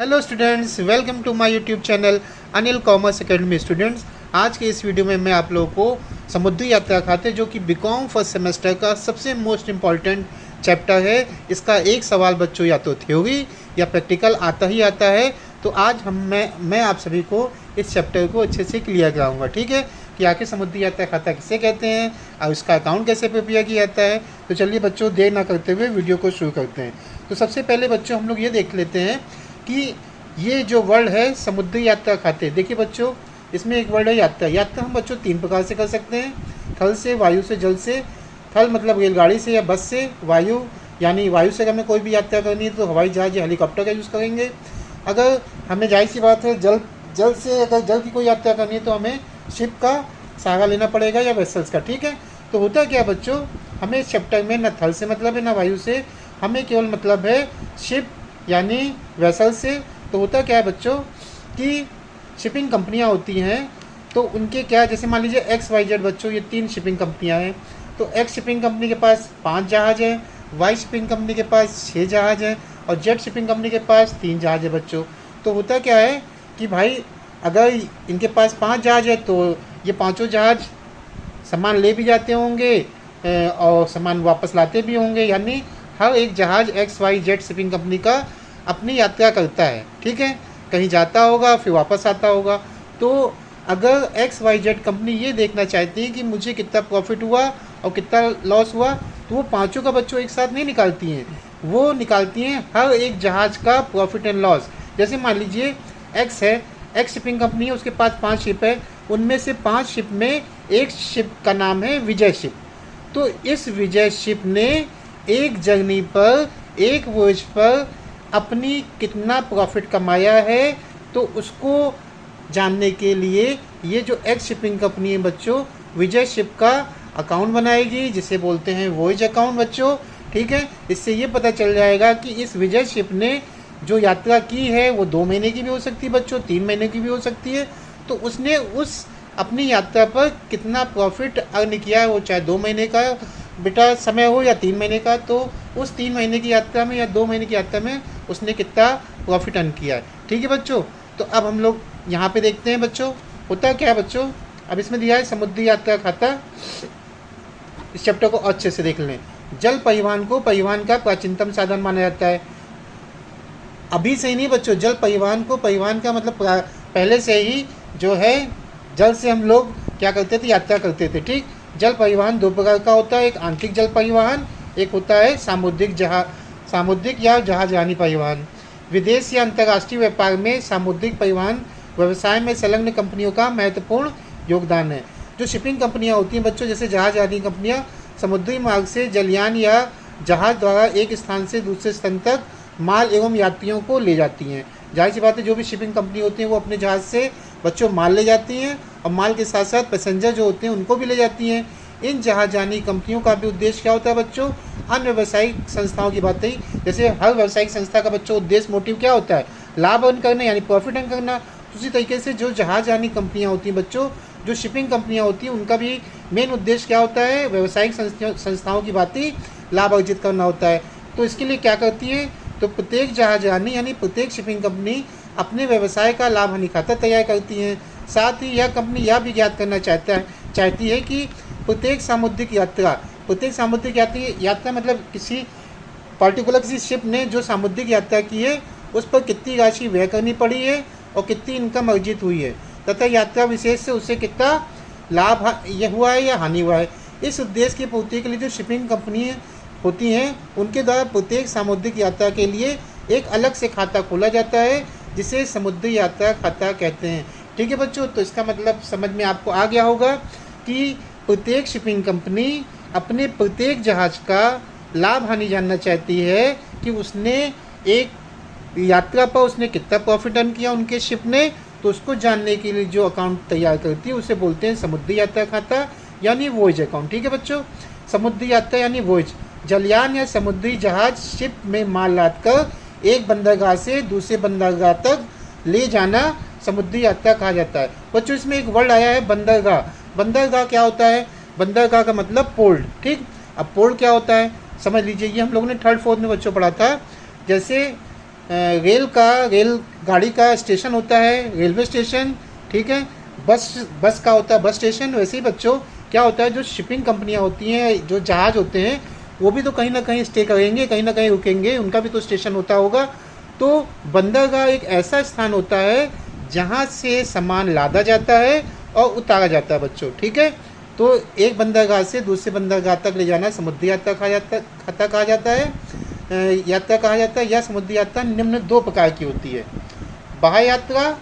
Hello students, welcome to my YouTube channel Anil commerce academy. Students, आज के इस video में मैं आप लोगों को समुद्री यात्रा खाते जो कि बीकॉम फर्स्ट सेमेस्टर का सबसे मोस्ट इम्पॉर्टेंट चैप्टर है, इसका एक सवाल बच्चों या तो थ्योरी या प्रैक्टिकल आता ही आता है। तो आज मैं आप सभी को इस चैप्टर को अच्छे से क्लियर कराऊंगा, ठीक है, कि आखिर समुद्री यात्रा खाता किसे कहते हैं और इसका अकाउंट कैसे प्रिपेयर किया जाता है। तो चलिए बच्चों, देर ना करते हुए वीडियो को शुरू करते हैं। तो सबसे पहले बच्चों हम लोग ये देख लेते हैं कि ये जो वर्ड है समुद्री यात्रा खाते, देखिए बच्चों, इसमें एक वर्ड है यात्रा। यात्रा हम बच्चों तीन प्रकार से कर सकते हैं, थल से, वायु से, जल से। थल मतलब रेलगाड़ी से या बस से, वायु यानी वायु से हमें कोई भी यात्रा करनी है तो हवाई जहाज या हेलीकॉप्टर का यूज़ करेंगे। अगर हमें जाहिर सी बात है जल से अगर जल की कोई यात्रा करनी है तो हमें शिप का सहारा लेना पड़ेगा या वेसल्स का, ठीक है। तो होता क्या बच्चों, हमें इस चैप्टर में न थल से मतलब है ना वायु से, हमें केवल मतलब है शिप यानी वेसल से। तो होता क्या है बच्चों कि शिपिंग कंपनियां होती हैं तो उनके क्या, जैसे मान लीजिए XYZ बच्चों, ये तीन शिपिंग कंपनियां हैं। तो X शिपिंग कंपनी के पास 5 जहाज़ हैं, Y शिपिंग कंपनी के पास 6 जहाज़ हैं और Z शिपिंग कंपनी के पास 3 जहाज़ है बच्चों। तो होता क्या है कि भाई अगर इनके पास 5 जहाज़ है तो ये पाँचों जहाज़ सामान ले भी जाते होंगे और सामान वापस लाते भी होंगे, यानी हर एक जहाज़ XYZ शिपिंग कंपनी का अपनी यात्रा करता है, ठीक है, कहीं जाता होगा फिर वापस आता होगा। तो अगर XYZ कंपनी ये देखना चाहती है कि मुझे कितना प्रॉफिट हुआ और कितना लॉस हुआ, तो वो पांचों का बच्चों एक साथ नहीं निकालती हैं, वो निकालती हैं हर एक जहाज़ का प्रॉफिट एंड लॉस। जैसे मान लीजिए X है, X शिपिंग कंपनी है, उसके पास 5 शिप है, उनमें से 5 शिप में एक शिप का नाम है विजय शिप। तो इस विजय शिप ने एक जर्नी पर, एक वॉयज पर अपनी कितना प्रॉफिट कमाया है, तो उसको जानने के लिए ये जो एक्स शिपिंग कंपनी है बच्चों, विजय शिप का अकाउंट बनाएगी, जिसे बोलते हैं वॉयज अकाउंट बच्चों, ठीक है। इससे ये पता चल जाएगा कि इस विजय शिप ने जो यात्रा की है वो 2 महीने की भी हो सकती है बच्चों, 3 महीने की भी हो सकती है। तो उसने उस अपनी यात्रा पर कितना प्रॉफिट अर्न किया है, वो चाहे 2 महीने का बेटा समय हो या 3 महीने का, तो उस 3 महीने की यात्रा में या 2 महीने की यात्रा में उसने कितना प्रॉफिट अर्न किया है, ठीक है बच्चों। तो अब हम लोग यहाँ पे देखते हैं बच्चों, होता क्या है बच्चों, अब इसमें दिया है समुद्री यात्रा खाता। इस चैप्टर को अच्छे से देख लें। जल परिवहन को परिवहन का प्राचीनतम साधन माना जाता है। अभी से ही नहीं बच्चों, जल परिवहन को परिवहन का मतलब पहले से ही जो है जल से हम लोग क्या करते थे, यात्रा करते थे, ठीक। जल परिवहन 2 प्रकार का होता है, एक आंतरिक जल परिवहन, एक होता है सामुद्रिक या जहाजरानी परिवहन। विदेश या अंतर्राष्ट्रीय व्यापार में सामुद्रिक परिवहन व्यवसाय में संलग्न कंपनियों का महत्वपूर्ण योगदान है। जो शिपिंग कंपनियां होती हैं बच्चों, जैसे जहाजरानी कंपनियां समुद्री मार्ग से जलयान या जहाज द्वारा एक स्थान से दूसरे स्थान तक माल एवं यात्रियों को ले जाती हैं। जाहिर सी बात है, जो भी शिपिंग कंपनी होती हैं वो अपने जहाज़ से बच्चों माल ले जाती हैं और माल के साथ साथ पैसेंजर जो होते हैं उनको भी ले जाती हैं। इन जहाजरानी कंपनियों का भी उद्देश्य क्या होता है बच्चों, अन्य व्यावसायिक संस्थाओं की बात ही, जैसे हर व्यावसायिक संस्था का बच्चों उद्देश्य मोटिव क्या होता है, लाभ अर्न करना यानी प्रॉफिट अर्न करना। उसी तरीके से जो जहाजरानी कंपनियां होती हैं बच्चों, जो शिपिंग कंपनियां होती हैं, उनका भी मेन उद्देश्य क्या होता है, व्यावसायिक संस्थाओं की बात ही लाभ अर्जित करना होता है। तो इसके लिए क्या करती है, तो प्रत्येक जहाजरानी यानी प्रत्येक शिपिंग कंपनी अपने व्यवसाय का लाभ हानि खाता तैयार करती हैं। साथ ही यह कंपनी यह भी ज्ञात करना चाहती है कि प्रत्येक सामुद्रिक यात्रा मतलब किसी पर्टिकुलर किसी शिप ने जो सामुद्रिक यात्रा की है उस पर कितनी राशि व्यय करनी पड़ी है और कितनी इनकम अर्जित हुई है, तथा यात्रा विशेष से उससे कितना लाभ हुआ है या हानि हुआ है। इस उद्देश्य की पूर्ति के लिए जो शिपिंग कंपनी होती हैं उनके द्वारा प्रत्येक सामुद्रिक यात्रा के लिए एक अलग से खाता खोला जाता है, जिसे समुद्री यात्रा खाता कहते हैं, ठीक है बच्चों। तो इसका मतलब समझ में आपको आ गया होगा कि प्रत्येक शिपिंग कंपनी अपने प्रत्येक जहाज का लाभ हानि जानना चाहती है कि उसने एक यात्रा पर उसने कितना प्रॉफिट अर्न किया उनके शिप ने। तो उसको जानने के लिए जो अकाउंट तैयार करती है उसे बोलते हैं समुद्री यात्रा खाता यानी वॉयज अकाउंट, ठीक है बच्चों। समुद्री यात्रा यानी वॉयज, जलयान या समुद्री जहाज शिप में माल लादकर एक बंदरगाह से दूसरे बंदरगाह तक ले जाना समुद्री यात्रा कहा जाता है बच्चों। इसमें एक वर्ड आया है बंदरगाह। बंदरगाह क्या होता है, बंदरगाह का मतलब पोर्ट, ठीक। अब पोर्ट क्या होता है समझ लीजिए, ये हम लोगों ने 3rd 4th में बच्चों पढ़ा था। जैसे रेल गाड़ी का स्टेशन होता है रेलवे स्टेशन, ठीक है। बस का होता है बस स्टेशन। वैसे ही बच्चों क्या होता है, जो शिपिंग कंपनियां होती हैं, जो जहाज़ होते हैं, वो भी तो कहीं ना कहीं स्टे करेंगे, कहीं ना कहीं रुकेंगे, उनका भी तो स्टेशन होता होगा। तो बंदरगाह एक ऐसा स्थान होता है जहाँ से सामान लादा जाता है और उतारा जाता है बच्चों, ठीक है। तो एक बंदरगाह से दूसरे बंदरगाह तक ले जाना समुद्री यात्रा कहा जाता है या समुद्री यात्रा निम्न 2 प्रकार की होती है। बाह्य यात्रा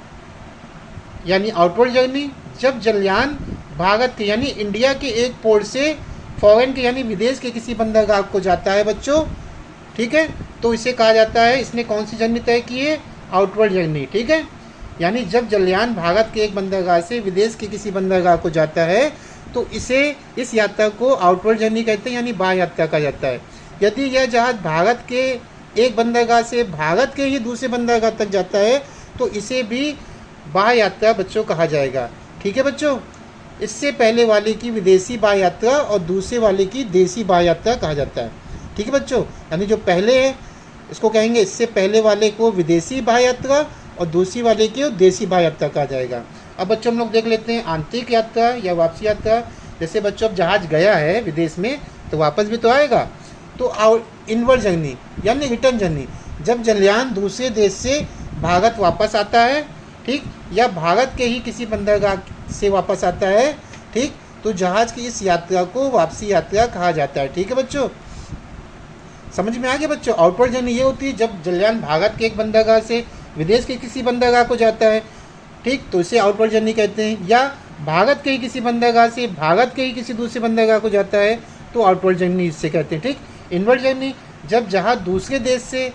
यानी आउटवर्ड जर्नी, जब जलयान भारत के यानी इंडिया के एक पोर्ट से फॉरेन के यानी विदेश के किसी बंदरगाह को जाता है बच्चों, ठीक है, तो इसे कहा जाता है, इसने कौन सी जर्नी तय की है, आउटवर्ड जर्नी, ठीक है। यानी जब जलयान भारत के एक बंदरगाह से विदेश के किसी बंदरगाह को जाता है तो इस यात्रा को आउटवर्ड जर्नी कहते हैं, यानी बाह्य यात्रा कहा जाता है। यदि यह जहाज भारत के एक बंदरगाह से भारत के ही दूसरे बंदरगाह तक जाता है तो इसे भी बाह्य यात्रा बच्चों कहा जाएगा, ठीक है बच्चों। इससे पहले वाले की विदेशी बाह्य यात्रा और दूसरे वाले की देशी बाह्य यात्रा कहा जाता है, ठीक है बच्चों। यानी जो पहले है इसको कहेंगे, इससे पहले वाले को विदेशी बाह्य यात्रा और दूसरी वाले की देशी बाह्य यात्रा कहा जाएगा। अब बच्चों हम लोग देख लेते हैं आंतरिक यात्रा या वापसी यात्रा। जैसे बच्चों अब जहाज गया है विदेश में तो वापस भी तो आएगा, तो इनवर्ड जर्नी यानी रिटर्न जर्नी, जब जलयान दूसरे देश से भारत वापस आता है, ठीक, या भारत के ही किसी बंदरगाह से वापस आता है, ठीक, तो जहाज की इस यात्रा को वापसी यात्रा कहा जाता है, ठीक है बच्चों। समझ में आ गया बच्चों। आउटवर्ड जर्नी ये होती है जब जलयान भारत के एक बंदरगाह से विदेश के किसी बंदरगाह को जाता है, ठीक, तो इसे आउटवर्ड जर्नी कहते हैं। या भारत के ही किसी बंदरगाह से भारत के ही किसी दूसरे बंदरगाह को जाता है तो आउटवर्ड जर्नी इससे कहते हैं, ठीक। इनवर्ड जर्नी, जब जहाज दूसरे देश से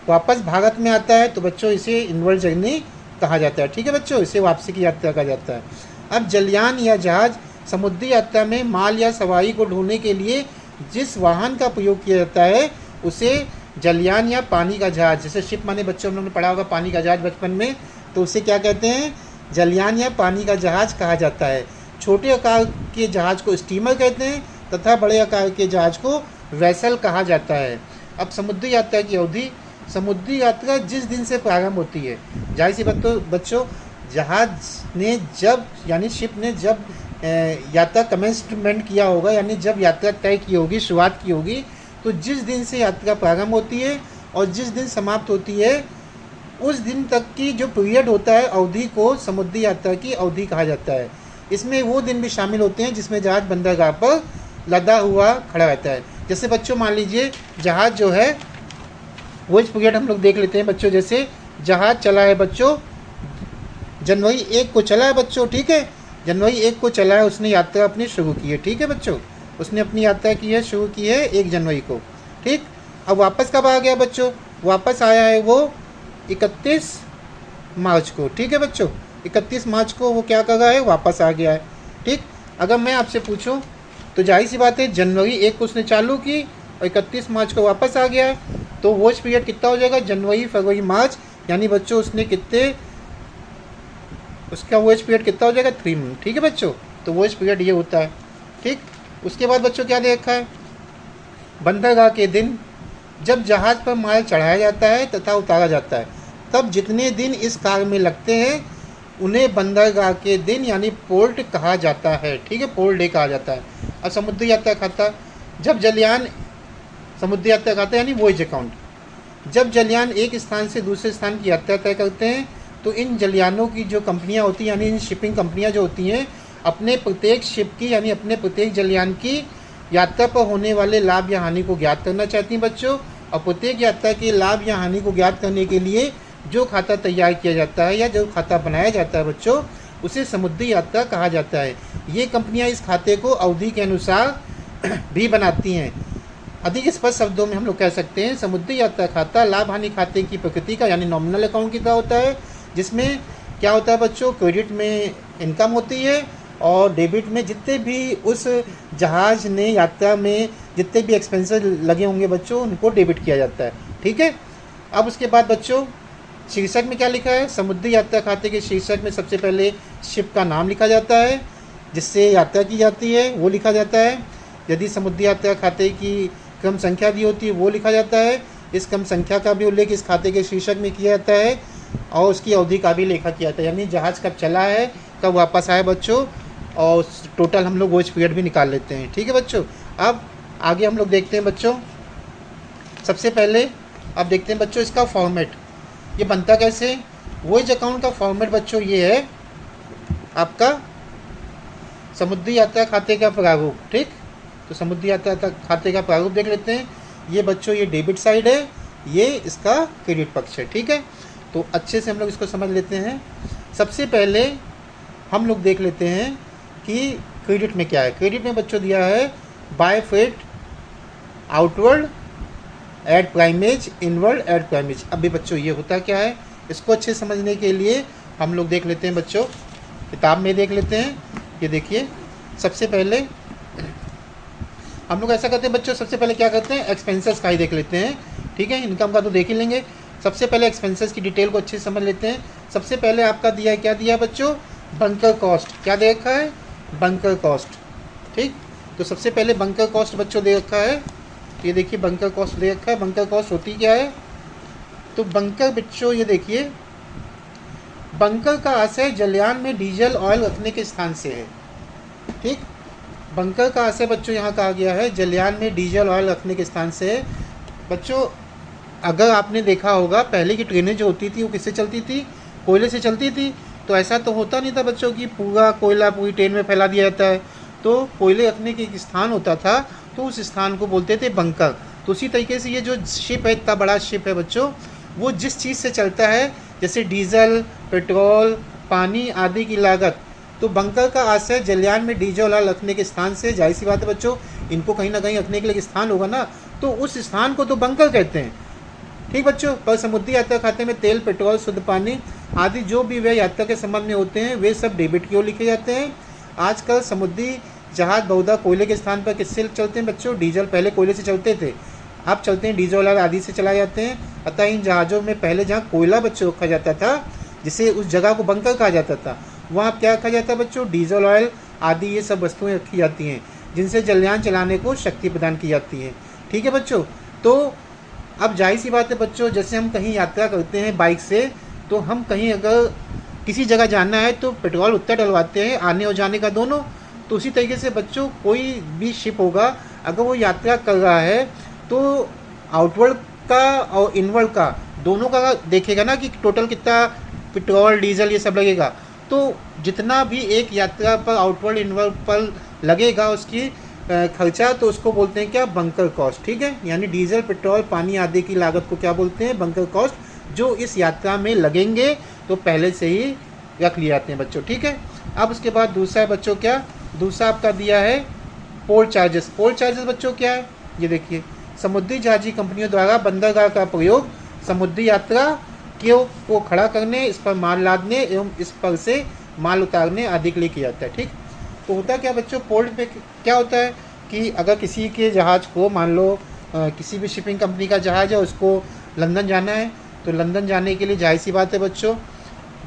वापस भारत में आता है तो बच्चों इसे इनवर्ड जर्नी कहा जाता है, ठीक है बच्चों, इसे वापसी की यात्रा कहा जाता है। अब जलयान या जहाज समुद्री यात्रा में माल या सवारी को ढोने के लिए जिस वाहन का प्रयोग किया जाता है उसे जलयान या पानी का जहाज, जैसे शिप माने बच्चों हम लोगों ने पढ़ा होगा पानी का जहाज बचपन में, तो उसे क्या कहते हैं, जलयान या पानी का जहाज कहा जाता है। छोटे आकार के जहाज को स्टीमर कहते हैं तथा बड़े आकार के जहाज को वेसल कहा जाता है। अब समुद्री यात्रा की अवधि, समुद्री यात्रा जिस दिन से प्रारंभ होती है, जाहिर सी बात तो बच्चों जहाज ने जब यानी शिप ने जब यात्रा कमेंसमेंट किया होगा, यानी जब यात्रा तय की होगी, शुरुआत की होगी, तो जिस दिन से यात्रा प्रारंभ होती है और जिस दिन समाप्त होती है उस दिन तक की जो पीरियड होता है, अवधि को समुद्री यात्रा की अवधि कहा जाता है। इसमें वो दिन भी शामिल होते हैं जिसमें जहाज बंदरगाह पर लदा हुआ खड़ा रहता है। जैसे बच्चों मान लीजिए जहाज जो है वो इस पीरियड हम लोग देख लेते हैं बच्चों। जैसे जहाज चला है बच्चों जनवरी 1 को चला है बच्चों, ठीक है, जनवरी 1 को चला है, उसने यात्रा अपनी शुरू की है, ठीक है बच्चों, उसने अपनी यात्रा की है, शुरू की है 1 जनवरी को, ठीक। अब वापस कब आ गया बच्चों, वापस आया है वो 31 मार्च को, ठीक है बच्चों, 31 मार्च को वो क्या कर रहा है, वापस आ गया है, ठीक। अगर मैं आपसे पूछूं तो जाहिर सी बात है जनवरी 1 को उसने चालू की और 31 मार्च को वापस आ गया है, तो वॉच पीरियड कितना हो जाएगा, जनवरी फरवरी मार्च, यानी बच्चों उसने कितने, उसका वॉच पीरियड कितना हो जाएगा, 3 मंथ, ठीक है बच्चों। तो वॉच पीरियड ये होता है, ठीक। उसके बाद बच्चों क्या देखा है, बंदरगाह के दिन, जब जहाज पर माल चढ़ाया जाता है तथा उतारा जाता है तब जितने दिन इस कार्य में लगते हैं उन्हें बंदरगाह के दिन यानी पोर्ट कहा जाता है, ठीक है, पोर्ट डे कहा जाता है। अब समुद्री यात्रा खाता, जब जलयान समुद्री यात्रा खाता यानी वॉयज अकाउंट, जब जलयान एक स्थान से दूसरे स्थान की यात्रा तय करते हैं तो इन जलयानों की जो कंपनियां होती हैं यानी इन शिपिंग कंपनियां जो होती हैं अपने प्रत्येक शिप की यानी अपने प्रत्येक जलयान की यात्रा पर होने वाले लाभ या हानि को ज्ञात करना चाहती हैं बच्चों। और प्रत्येक यात्रा के लाभ या हानि को ज्ञात करने के लिए जो खाता तैयार किया जाता है या जो खाता बनाया जाता है बच्चों उसे समुद्री यात्रा कहा जाता है। ये कंपनियां इस खाते को अवधि के अनुसार भी बनाती हैं। अधिक स्पष्ट शब्दों में हम लोग कह सकते हैं समुद्री यात्रा खाता लाभ हानि खाते की प्रकृति का यानी नॉमिनल अकाउंट की तरह होता है, जिसमें क्या होता है बच्चों, क्रेडिट में इनकम होती है और डेबिट में जितने भी उस जहाज ने यात्रा में जितने भी एक्सपेंसेस लगे होंगे बच्चों उनको डेबिट किया जाता है, ठीक है। अब उसके बाद बच्चों शीर्षक में क्या लिखा है, समुद्री यात्रा खाते के शीर्षक में सबसे पहले शिप का नाम लिखा जाता है जिससे यात्रा की जाती है वो लिखा जाता है। यदि समुद्री यात्रा खाते की क्रम संख्या दी होती है वो लिखा जाता है। इस कम संख्या का भी उल्लेख इस खाते के शीर्षक में किया जाता है और उसकी अवधि का भी लेखा किया जाता है, यानी जहाज़ कब चला है, कब वापस आया बच्चों, और टोटल हम लोग वॉच पीरियड भी निकाल लेते हैं। ठीक है बच्चों। अब आगे हम लोग देखते हैं बच्चों, सबसे पहले अब देखते हैं बच्चों इसका फॉर्मेट, ये बनता कैसे। वॉच अकाउंट का फॉर्मेट बच्चों ये है आपका समुद्री यात्रा खाते का प्रारूप। ठीक, तो समुद्री यात्रा खाते का प्रारूप देख लेते हैं। ये बच्चों ये डेबिट साइड है, ये इसका क्रेडिट पक्ष है। ठीक है, तो अच्छे से हम लोग इसको समझ लेते हैं। सबसे पहले हम लोग देख लेते हैं कि क्रेडिट में क्या है। क्रेडिट में बच्चों दिया है by freight outward and primage inward and primage. अभी बच्चों ये होता क्या है, इसको अच्छे समझने के लिए हम लोग देख लेते हैं बच्चों, किताब में देख लेते हैं। ये देखिए, सबसे पहले हम लोग ऐसा करते हैं बच्चों, सबसे पहले क्या करते हैं एक्सपेंसेस का ही देख लेते हैं। ठीक है, इनकम का तो देख ही लेंगे, सबसे पहले एक्सपेंसेस की डिटेल को अच्छे से समझ लेते हैं। सबसे पहले आपका दिया है, क्या दिया है बच्चों, बंकर कॉस्ट। क्या दे रखा है, बंकर कॉस्ट। ठीक, तो सबसे पहले बंकर कॉस्ट बच्चों दे रखा है। ये देखिए बंकर कॉस्ट दे रखा है। बंकर कॉस्ट होती क्या है, तो बंकर बच्चों ये देखिए, बंकर का आशय जलयान में डीजल ऑयल रखने के स्थान से है। ठीक, बंकर का आशय बच्चों यहाँ कहा गया है जलयान में डीजल ऑयल रखने के स्थान से है। बच्चों अगर आपने देखा होगा पहले की ट्रेनें जो होती थी वो किससे चलती थी, कोयले से चलती थी। तो ऐसा तो होता नहीं था बच्चों कि पूरा कोयला पूरी ट्रेन में फैला दिया जाता है, तो कोयले रखने के एक स्थान होता था, तो उस स्थान को बोलते थे बंकर। तो उसी तरीके से ये जो शिप है, इतना बड़ा शिप है बच्चों, वो जिस चीज़ से चलता है जैसे डीजल, पेट्रोल, पानी आदि की लागत, तो बंकर का आशय जलयान में डीजल ऑयल रखने के स्थान से, जाहिर सी बात है बच्चों, इनको कहीं ना कहीं रखने के लिए स्थान होगा ना, तो उस स्थान को तो बंकर कहते हैं। ठीक बच्चों, पर समुद्री यात्रा खाते में तेल, पेट्रोल, शुद्ध पानी आदि जो भी वे यात्रा के संबंध में होते हैं वे सब डेबिट की ओर लिखे जाते हैं। आजकल समुद्री जहाज बहुधा कोयले के स्थान पर किससे चलते हैं बच्चों, डीजल। पहले कोयले से चलते थे, अब चलते हैं डीजल ऑयल आदि से चलाए जाते हैं। अतः इन जहाज़ों में पहले जहाँ कोयला बच्चों रखा जाता था, जिसे उस जगह को बंकर कहा जाता था, वहाँ क्या रखा जाता है बच्चों, डीजल ऑयल आदि ये सब वस्तुएं रखी जाती हैं जिनसे जलयान चलाने को शक्ति प्रदान की जाती है। ठीक है बच्चों, तो अब जाहिर सी बात है बच्चों, जैसे हम कहीं यात्रा करते हैं बाइक से, तो हम कहीं अगर किसी जगह जाना है तो पेट्रोल उतना डलवाते हैं, आने और जाने का दोनों। तो उसी तरीके से बच्चों कोई भी शिप होगा, अगर वो यात्रा कर रहा है तो आउटवर्ड का और इनवर्ड का दोनों का देखेगा ना कि टोटल कितना पेट्रोल, डीजल ये सब लगेगा। तो जितना भी एक यात्रा पर आउटवर्ड इनवर्ड पर लगेगा उसकी खर्चा, तो उसको बोलते हैं क्या, बंकर कॉस्ट। ठीक है, यानी डीजल, पेट्रोल, पानी आदि की लागत को क्या बोलते हैं, बंकर कॉस्ट, जो इस यात्रा में लगेंगे तो पहले से ही रख लिए जाते हैं बच्चों। ठीक है, अब उसके बाद दूसरा है बच्चों क्या, दूसरा आपका दिया है पोर्ट चार्जेस। पोर्ट चार्जेस बच्चों क्या है, ये देखिए, समुद्री जहाजी कंपनियों द्वारा बंदरगाह का प्रयोग समुद्री यात्रा को खड़ा करने, इस पर माल लादने एवं इस पर से माल उतारने आदि के लिए किया जाता है। ठीक, तो होता क्या बच्चों, पोर्ट पे क्या होता है कि अगर किसी के जहाज़ को, मान लो किसी भी शिपिंग कंपनी का जहाज़ है, उसको लंदन जाना है, तो लंदन जाने के लिए जाहिर सी बात है बच्चों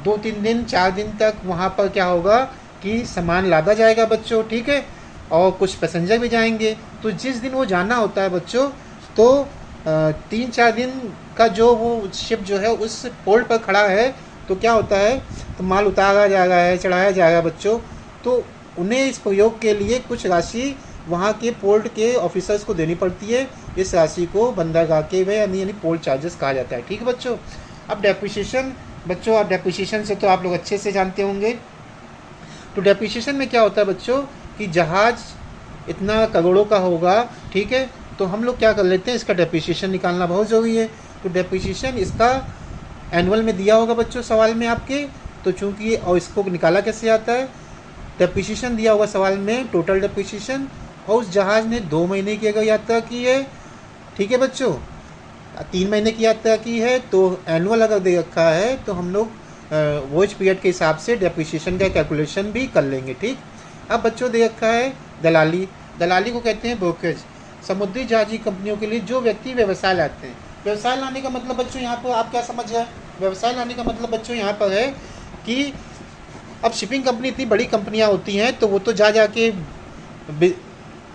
2-3 दिन 4 दिन तक वहाँ पर क्या होगा कि सामान लादा जाएगा बच्चों। ठीक है, और कुछ पैसेंजर भी जाएंगे। तो जिस दिन वो जाना होता है बच्चों, तो 3-4 दिन का जो वो शिप जो है उस पोर्ट पर खड़ा है, तो क्या होता है, तो माल उतारा जा रहा है, चढ़ाया जाएगा बच्चों, तो उन्हें इस प्रयोग के लिए कुछ राशि वहाँ के पोर्ट के ऑफिसर्स को देनी पड़ती है। इस राशि को बंदरगाह के वे यानी पोर्ट चार्जेस कहा जाता है। ठीक है बच्चों, अब डेप्रिसिएशन बच्चों, अब डेप्रिसिएशन से तो आप लोग अच्छे से जानते होंगे। तो डेप्रिसिएशन में क्या होता है बच्चों कि जहाज़ इतना करोड़ों का होगा, ठीक है, तो हम लोग क्या कर लेते हैं, इसका डेप्रिसिएशन निकालना बहुत ज़रूरी है। तो डेप्रिसिएशन इसका एनुअल में दिया होगा बच्चों सवाल में आपके, तो चूँकि और इसको निकाला कैसे जाता है, डेप्रिसिएशन दिया होगा सवाल में, टोटल डेप्रिसिएशन, और उस जहाज़ ने 2 महीने की अगर यात्रा की है, ठीक है बच्चों, 3 महीने की यात्रा की है, तो एनुअल अगर दे रखा है तो हम लोग वॉच पीरियड के हिसाब से डेप्रिसिएशन का कैलकुलेशन भी कर लेंगे। ठीक, अब बच्चों दे रखा है दलाली। दलाली को कहते हैं ब्रोकरेज। समुद्री जहाजी कंपनियों के लिए जो व्यक्ति व्यवसाय लाते हैं, व्यवसाय लाने का मतलब बच्चों यहाँ पर आप क्या समझ रहे हैं, व्यवसाय लाने का मतलब बच्चों यहाँ पर है कि अब शिपिंग कंपनी इतनी बड़ी कंपनियाँ होती हैं, तो वो तो जा के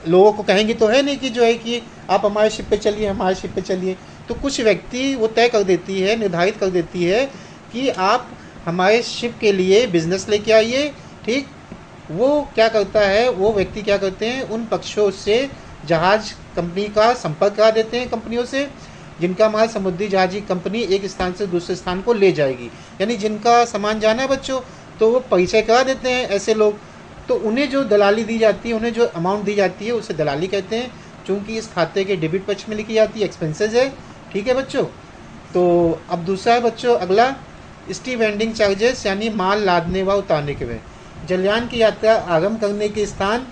लोगों को कहेंगे तो है नहीं कि जो है कि आप हमारे शिप पे चलिए, हमारे शिप पे चलिए। तो कुछ व्यक्ति वो तय कर देती है, निर्धारित कर देती है कि आप हमारे शिप के लिए बिजनेस लेके आइए, ठीक। वो क्या करता है, वो व्यक्ति क्या करते हैं, उन पक्षों से जहाज कंपनी का संपर्क करा देते हैं, कंपनियों से जिनका माल समुद्री जहाजी कंपनी एक स्थान से दूसरे स्थान को ले जाएगी, यानी जिनका सामान जाना है बच्चों, तो वो परिचय करा देते हैं ऐसे लोग। तो उन्हें जो दलाली दी जाती है, उन्हें जो अमाउंट दी जाती है, उसे दलाली कहते हैं, चूँकि इस खाते के डेबिट पक्ष में लिखी जाती है, एक्सपेंसेस है, ठीक है बच्चों। तो अब दूसरा है बच्चों अगला, स्टी वेंडिंग चार्जेस, यानी माल लादने व उतारने के वे। जलयान की यात्रा आरंभ करने के स्थान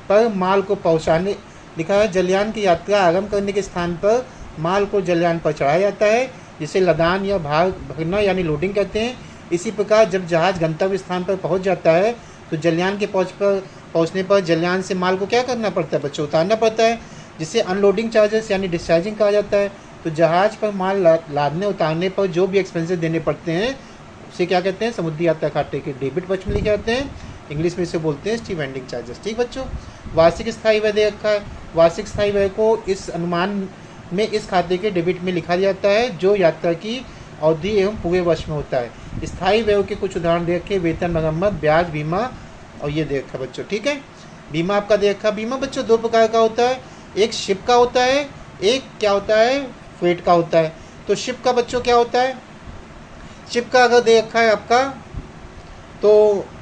पर माल को पहुंचाने, लिखा है जलयान की यात्रा आरंभ करने के स्थान पर माल को जलयान पर चढ़ाया जाता है, जिसे लदान या भार भरना यानी लोडिंग कहते हैं। इसी प्रकार जब जहाज गंतव्य स्थान पर पहुंच जाता है तो जलयान के पहुंचने पर जलयान से माल को क्या करना पड़ता है बच्चों, उतारना पड़ता है, जिसे अनलोडिंग चार्जेस यानी डिस्चार्जिंग कहा जाता है। तो जहाज पर माल लादने उतारने पर जो भी एक्सपेंसेस देने पड़ते हैं उसे क्या कहते हैं, समुद्री यात्रा खाते के डेबिट पक्ष में लिखे जाते हैं, इंग्लिश में इसे बोलते हैं स्टी वेंडिंग चार्जेस, ठीक बच्चों। वार्षिक स्थायी व्यय दे रखा है, वार्षिक स्थायी व्यय को इस अनुमान में इस खाते के डेबिट में लिखा जाता है जो यात्रा की अवधि एवं पूरे वर्ष में होता है। स्थायी व्यय के कुछ उदाहरण दे रखे, वेतन, मरम्मत, ब्याज, बीमा, और ये दे रखा बच्चों, ठीक है। बीमा आपका दे रखा, बीमा बच्चों दो प्रकार का होता है, एक शिप का होता है, एक क्या होता है, फ्रेट का होता है। तो शिप का बच्चों क्या होता है, शिप का अगर दे रखा है आपका तो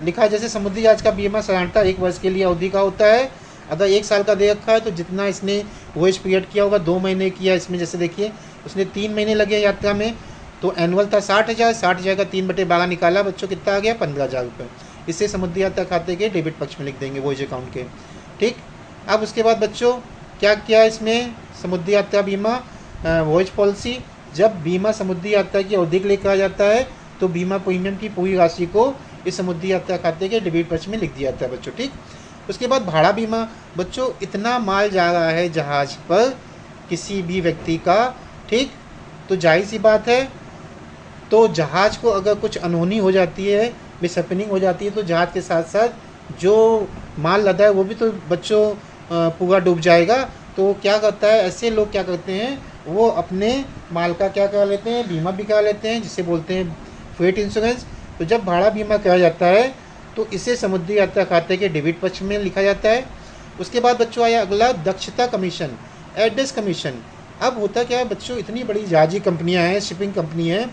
लिखा है जैसे समुद्री जहाज का बीमा साधारणतः 1 वर्ष के लिए अवधि का होता है। अगर 1 साल का दे रखा है तो जितना इसने वॉयज पीरियड किया होगा, 2 महीने किया इसमें, जैसे देखिए उसने 3 महीने लगे यात्रा में, तो एनुअल था 60,000, 60,000 का 3/12 निकाला बच्चों, कितना आ गया 15,000 रुपये। इसे समुद्री यात्रा खाते के डेबिट पक्ष में लिख देंगे वॉयज अकाउंट के, ठीक। अब उसके बाद बच्चों क्या किया इसमें, समुद्री यात्रा बीमा वॉयज पॉलिसी, जब बीमा समुद्री यात्रा की अवधि के लिए कहा जाता है तो बीमा प्रीमियम की पूरी राशि को इस समुद्री यात्रा खाते के डेबिट पक्ष में लिख दिया जाता है बच्चों, ठीक। उसके बाद भाड़ा बीमा, बच्चों इतना माल जा रहा है जहाज पर किसी भी व्यक्ति का, ठीक, तो जाहिर सी बात है, तो जहाज को अगर कुछ अनहोनी हो जाती है, मिसहैपनिंग हो जाती है, तो जहाज के साथ साथ जो माल लदा है वो भी तो बच्चों पूरा डूब जाएगा। तो क्या करता है, ऐसे लोग क्या करते हैं, वो अपने माल का क्या करा लेते हैं, बीमा भी करा लेते हैं, जिसे बोलते हैं फ्रेट इंश्योरेंस। तो जब भाड़ा बीमा करा जाता है तो इसे समुद्री यात्रा खाते के डेबिट पक्ष में लिखा जाता है। उसके बाद बच्चों आया अगला, दक्षता कमीशन, एड्रेस कमीशन। अब होता क्या है बच्चों, इतनी बड़ी जहाजी कंपनियां हैं, शिपिंग कंपनी है,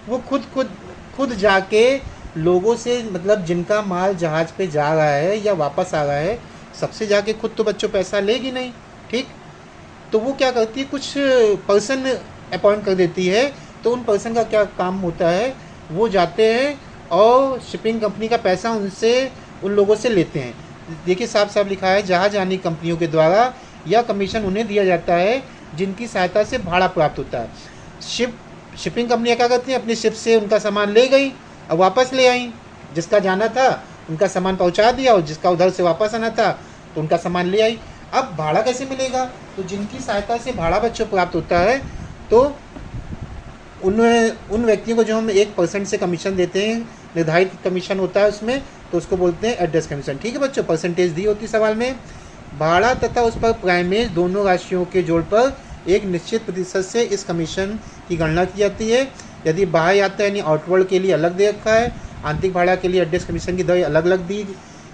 वो खुद जाके लोगों से, मतलब जिनका माल जहाज पे जा रहा है या वापस आ रहा है, सबसे जाके खुद तो बच्चों पैसा लेगी नहीं, ठीक। तो वो क्या करती है, कुछ पर्सन अपॉइंट कर देती है। तो उन पर्सन का क्या काम होता है, वो जाते हैं और शिपिंग कंपनी का पैसा उन लोगों से लेते हैं। देखिए साफ साफ लिखा है, जहाज आनी कंपनियों के द्वारा यह कमीशन उन्हें दिया जाता है जिनकी सहायता से भाड़ा प्राप्त होता है। शिपिंग कंपनियाँ क्या करती हैं, अपनी शिप से उनका सामान ले गई और वापस ले आई, जिसका जाना था उनका सामान पहुंचा दिया और जिसका उधर से वापस आना था तो उनका सामान ले आई। अब भाड़ा कैसे मिलेगा, तो जिनकी सहायता से भाड़ा बच्चों प्राप्त होता है, तो उन व्यक्तियों को जो हम 1% से कमीशन देते हैं, निर्धारित कमीशन होता है उसमें, तो उसको बोलते हैं एड्रेस कमीशन, ठीक है बच्चों। परसेंटेज दी होती है सवाल में। भाड़ा तथा उस पर प्राइमेज दोनों राशियों के जोड़ पर एक निश्चित प्रतिशत से इस कमीशन की गणना की जाती है। यदि बाह्य यात्रा यानी आउटवर्ल्ड के लिए अलग दे रखा है, आंतरिक भाड़ा के लिए एड्रेस कमीशन की दर अलग अलग दी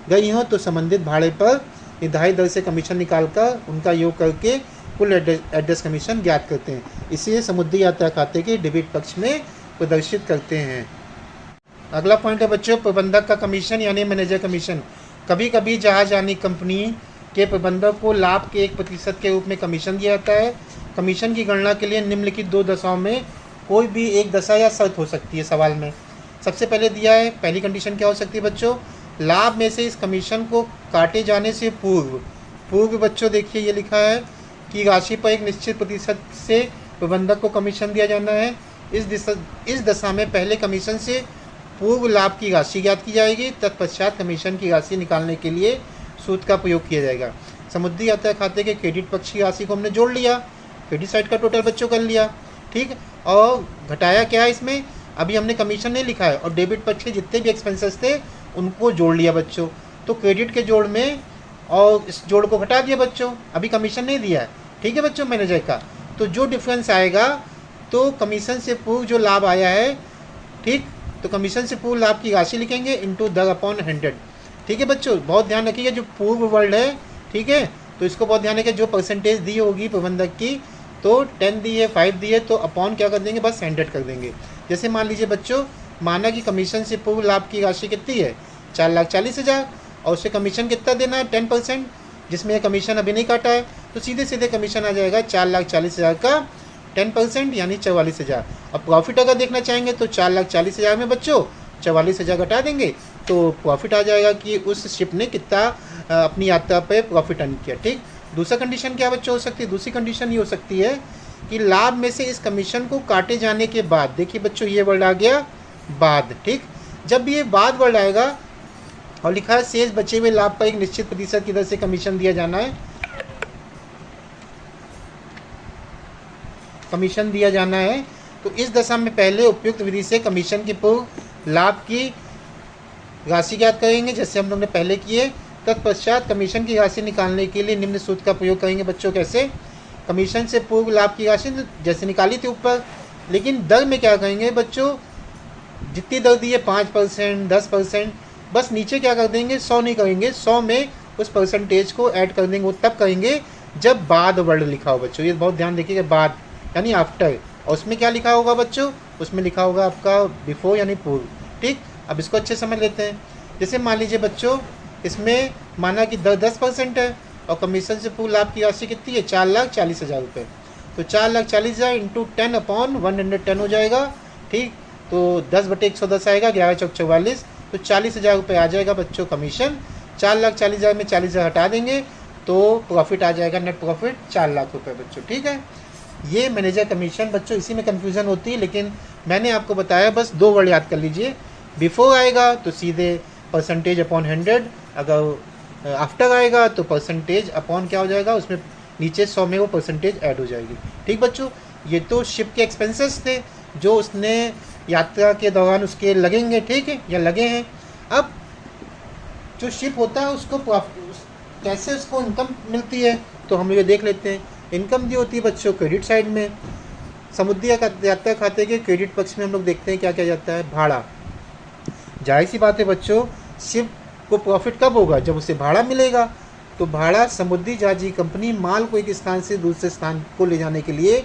गई हो, तो संबंधित भाड़े पर निर्धारित दर से कमीशन निकालकर उनका योग करके कुल एड्रेस कमीशन ज्ञात करते हैं। इसे समुद्री यात्रा खाते के डेबिट पक्ष में प्रदर्शित करते हैं। अगला पॉइंट है बच्चों, प्रबंधक का कमीशन यानी मैनेजर कमीशन। कभी कभी जहाज आनी कंपनी के प्रबंधक को लाभ के 1% के रूप में कमीशन दिया जाता है। कमीशन की गणना के लिए निम्नलिखित 2 दशाओं में कोई भी एक दशा या शर्त हो सकती है सवाल में। सबसे पहले दिया है, पहली कंडीशन क्या हो सकती है बच्चों, लाभ में से इस कमीशन को काटे जाने से पूर्व बच्चों देखिए ये लिखा है कि राशि पर एक निश्चित प्रतिशत से प्रबंधक को कमीशन दिया जाना है। इस दशा में पहले कमीशन से पूर्व लाभ की राशि ज्ञात की जाएगी, तत्पश्चात कमीशन की राशि निकालने के लिए सूत्र का प्रयोग किया जाएगा। समुद्री यात्रा खाते के क्रेडिट पक्ष की राशि को हमने जोड़ लिया, क्रेडिट साइड का टोटल बच्चों कर लिया, ठीक। और घटाया क्या है इसमें, अभी हमने कमीशन नहीं लिखा है, और डेबिट पक्ष के जितने भी एक्सपेंसेस थे उनको जोड़ लिया बच्चों। तो क्रेडिट के जोड़ में और इस जोड़ को घटा दिया बच्चों, अभी कमीशन नहीं दिया है, ठीक है बच्चों मैनेजर का। तो जो डिफरेंस आएगा तो कमीशन से पूर्व जो लाभ आया है, ठीक, तो कमीशन से पूर्व लाभ की राशि लिखेंगे इंटू 10/100। ठीक है बच्चों, बहुत ध्यान रखिएगा, जो पूर्व वर्ड है, ठीक है, तो इसको बहुत ध्यान रखिए। जो परसेंटेज दी होगी प्रबंधक की, तो 10 दी है, 5 दी है, तो अपॉन क्या कर देंगे, बस 100 कर देंगे। जैसे मान लीजिए बच्चों, माना कि कमीशन से पूर्व लाभ की राशि कितनी है, 4,40,000, और उससे कमीशन कितना देना है, 10%, जिसमें यह कमीशन अभी नहीं काटा है, तो सीधे सीधे कमीशन आ जाएगा 4,40,000 का 10% यानी 44,000। अब प्रॉफिट अगर देखना चाहेंगे तो 4,40,000 में बच्चों 44,000 घटा देंगे, तो प्रॉफिट आ जाएगा कि उस शिप ने कितना अपनी यात्रा पे प्रॉफिट अर्न किया। ठीक, दूसरा कंडीशन क्या बच्चों हो सकती है, दूसरी कंडीशन ये हो सकती है कि लाभ में से इस कमीशन को काटे जाने के बाद, देखिए बच्चों ये वर्ड आ गया बाद। ठीक, जब भी ये बाद वर्ड आएगा और लिखा है शेष बचे हुए लाभ पर एक निश्चित प्रतिशत की दर से कमीशन दिया जाना है, कमीशन दिया जाना है, तो इस दशा में पहले उपयुक्त विधि से कमीशन की पूर्व लाभ की राशि ज्ञात करेंगे, जैसे हम लोग ने पहले किए। तत्पश्चात कमीशन की राशि निकालने के लिए निम्न सूत्र का प्रयोग करेंगे बच्चों। कैसे, कमीशन से पूर्व लाभ की राशि जैसे निकाली थी ऊपर, लेकिन दर में क्या करेंगे बच्चों, जितनी दर दी है 5%, 10%, बस नीचे क्या कर देंगे, 100 नहीं करेंगे, 100 में उस परसेंटेज को ऐड कर देंगे। वो तब करेंगे जब बाद वर्ड लिखा हो बच्चों, ये बहुत ध्यान देखिएगा, बाद यानी आफ्टर, और उसमें क्या लिखा होगा बच्चों, उसमें लिखा होगा आपका बिफोर यानी पूर्व। ठीक, अब इसको अच्छे समझ लेते हैं। जैसे मान लीजिए बच्चों, इसमें माना कि 10% है और कमीशन से पूर्व लाभ की राशि कितनी है, 4,40,000 रुपये, तो 4,40,000 इंटू 10/110 हो जाएगा। ठीक, तो 10/110 आएगा, 11 चौक 44, तो 40,000 रुपये आ जाएगा बच्चों कमीशन। 4,40,000 में 40,000 हटा देंगे तो प्रॉफिट आ जाएगा, नेट प्रॉफिट 4 लाख रुपये बच्चों। ठीक है, ये मैनेजर कमीशन बच्चों, इसी में कन्फ्यूज़न होती है, लेकिन मैंने आपको बताया, बस 2 वर्ड याद कर लीजिए। बिफोर आएगा तो सीधे परसेंटेज अपॉन 100, अगर आफ्टर आएगा तो परसेंटेज अपॉन क्या हो जाएगा, उसमें नीचे 100 में वो परसेंटेज ऐड हो जाएगी। ठीक बच्चों, ये तो शिप के एक्सपेंसेस थे जो उसने यात्रा के दौरान उसके लगेंगे, ठीक है, या लगे हैं। अब जो शिप होता है उसको कैसे उसको इनकम मिलती है, तो हम ये देख लेते हैं। इनकम दी होती है बच्चों क्रेडिट साइड में, समुद्री यात्रा खाते के क्रेडिट पक्ष में हम लोग देखते हैं क्या क्या जाता है, भाड़ा। जाहिर सी बात है बच्चों, शिप को प्रॉफिट कब होगा, जब उसे भाड़ा मिलेगा। तो भाड़ा, समुद्री जहाजी कंपनी माल को एक स्थान से दूसरे स्थान को ले जाने के लिए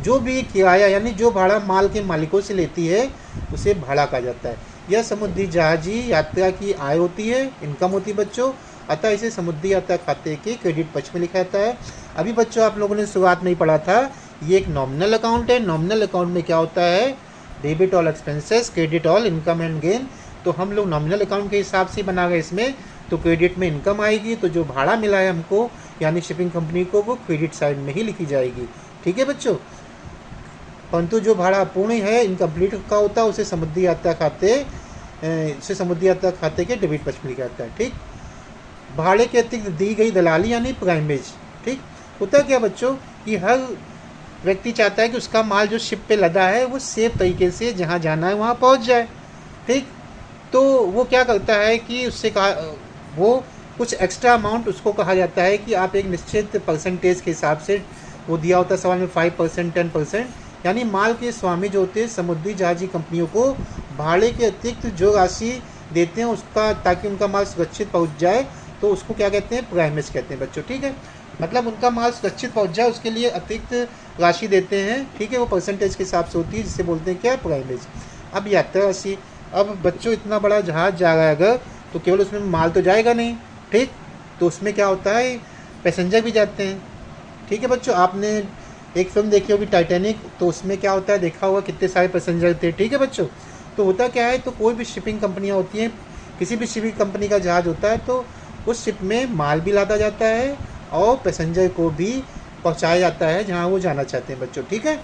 जो भी किराया यानी जो भाड़ा माल के मालिकों से लेती है उसे भाड़ा कहा जाता है। यह समुद्री जहाजी यात्रा की आय होती है, इनकम होती है बच्चों, अतः इसे समुद्री यात्रा खाते के क्रेडिट पक्ष में लिखा जाता है। अभी बच्चों आप लोगों ने शुरुआत में ही पढ़ा था, ये एक नॉमिनल अकाउंट है। नॉमिनल अकाउंट में क्या होता है, debit all expenses, credit all income and gain. तो हम लोग नॉमिनल अकाउंट के हिसाब से बना गए इसमें, तो क्रेडिट में इनकम आएगी, तो जो भाड़ा मिला है हमको यानी शिपिंग कंपनी को, वो क्रेडिट साइड में ही लिखी जाएगी। ठीक है बच्चों, परंतु जो भाड़ा अपूर्ण है, इनकम्प्लीट का होता है, उसे समुद्री यात्रा खाते के डेबिट पक्ष में लिखा जाता है। ठीक, भाड़े के अतिरिक्त दी गई दलाली यानी प्राइमेज। ठीक, होता क्या बच्चों कि हर व्यक्ति चाहता है कि उसका माल जो शिप पे लदा है वो सेफ तरीके से जहाँ जाना है वहाँ पहुँच जाए। ठीक, तो वो क्या करता है कि उससे वो कुछ एक्स्ट्रा अमाउंट उसको कहा जाता है कि आप एक निश्चित परसेंटेज के हिसाब से, वो दिया होता है सवाल में 5%, 10%, यानी माल के स्वामी जो होते हैं समुद्री जहाजी कंपनियों को भाड़े के अतिरिक्त जो राशि देते हैं उसका, ताकि उनका माल सुरक्षित पहुंच जाए, तो उसको क्या कहते हैं, प्राइमेज कहते हैं बच्चों। ठीक है, मतलब उनका माल सुरक्षित पहुंच जाए उसके लिए अतिरिक्त राशि देते हैं। ठीक है, वो परसेंटेज के हिसाब से होती है, जिसे बोलते हैं क्या, प्राइमेज। अब यात्रा राशि, अब बच्चों इतना बड़ा जहाज़ जा रहा है अगर, तो केवल उसमें माल तो जाएगा नहीं। ठीक, तो उसमें क्या होता है, पैसेंजर भी जाते हैं। ठीक है बच्चों, आपने एक फिल्म देखी होगी टाइटैनिक, तो उसमें क्या होता है, देखा होगा कितने सारे पैसेंजर थे। ठीक है बच्चों, तो होता क्या है, तो कोई भी शिपिंग कंपनियां होती हैं, किसी भी शिपिंग कंपनी का जहाज़ होता है, तो उस शिप में माल भी लादा जाता है और पैसेंजर को भी पहुंचाया जाता है जहां वो जाना चाहते हैं बच्चों। ठीक है,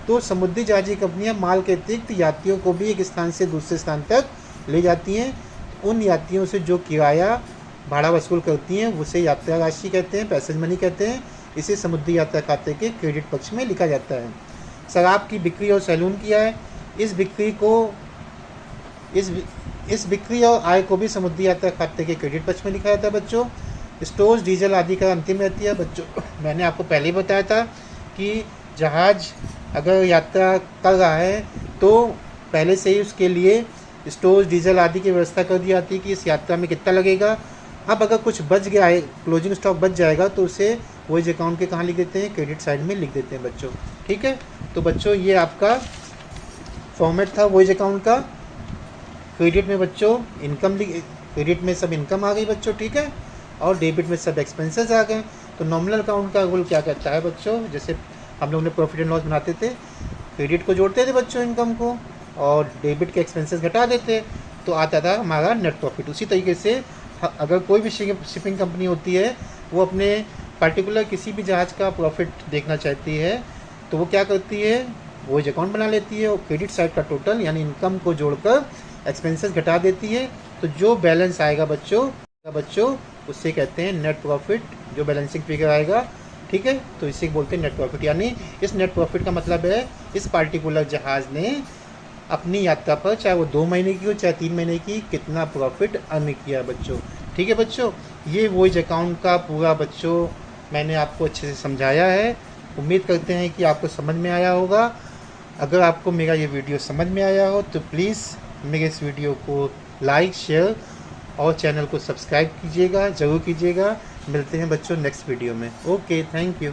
तो समुद्री जहाजी कंपनियां माल के अतिरिक्त यात्रियों को भी एक स्थान से दूसरे स्थान तक ले जाती हैं। उन यात्रियों से जो किराया भाड़ा वसूल करती हैं उसे यात्रा राशि कहते हैं, पैसेज मनी कहते हैं। इसे समुद्री यात्रा खाते के क्रेडिट पक्ष में लिखा जाता है। शराब की बिक्री और सैलून की आय, इस बिक्री और आय को भी समुद्री यात्रा खाते के क्रेडिट पक्ष में लिखा जाता है बच्चों। स्टोर्स, डीजल आदि का अंतिम रहती है बच्चों। मैंने आपको पहले ही बताया था कि जहाज़ अगर यात्रा कर रहा है तो पहले से ही उसके लिए स्टोव, डीजल आदि की व्यवस्था कर दी जाती है कि इस यात्रा में कितना लगेगा। अब अगर कुछ बच गया है, क्लोजिंग स्टॉक बच जाएगा, तो उसे वॉइस अकाउंट के कहाँ लिख देते हैं, क्रेडिट साइड में लिख देते हैं बच्चों। ठीक है, तो बच्चों ये आपका फॉर्मेट था वॉइस अकाउंट का। क्रेडिट में बच्चों इनकम, क्रेडिट में सब इनकम आ गई बच्चों, ठीक है, और डेबिट में सब एक्सपेंसेस आ गए। तो नॉमिनल अकाउंट का रूल क्या कहता है बच्चों, जैसे हम लोग ने प्रॉफिट एंड लॉस बनाते थे, क्रेडिट को जोड़ते थे बच्चों इनकम को, और डेबिट के एक्सपेंसेस घटा देते, तो आता था हमारा नेट प्रॉफिट। उसी तरीके से अगर कोई भी शिपिंग कंपनी होती है, वो अपने पर्टिकुलर किसी भी जहाज़ का प्रॉफिट देखना चाहती है, तो वो क्या करती है, वॉइस अकाउंट बना लेती है और क्रेडिट साइड का टोटल यानी इनकम को जोड़कर एक्सपेंसेस घटा देती है। तो जो बैलेंस आएगा बच्चों उससे कहते हैं नेट प्रॉफिट, जो बैलेंसिंग फिगर आएगा, ठीक है, तो इसे बोलते हैं नेट प्रॉफिट। यानी इस नेट प्रॉफिट का मतलब है इस पार्टिकुलर जहाज़ ने अपनी यात्रा पर, चाहे वो 2 महीने की हो चाहे 3 महीने की, कितना प्रॉफिट अर्न किया बच्चों। ठीक है बच्चों, ये वॉइस अकाउंट का पूरा बच्चों मैंने आपको अच्छे से समझाया है। उम्मीद करते हैं कि आपको समझ में आया होगा। अगर आपको मेरा ये वीडियो समझ में आया हो तो प्लीज़ मेरे इस वीडियो को लाइक, शेयर और चैनल को सब्सक्राइब कीजिएगा, ज़रूर कीजिएगा। मिलते हैं बच्चों नेक्स्ट वीडियो में। Okay, thank you.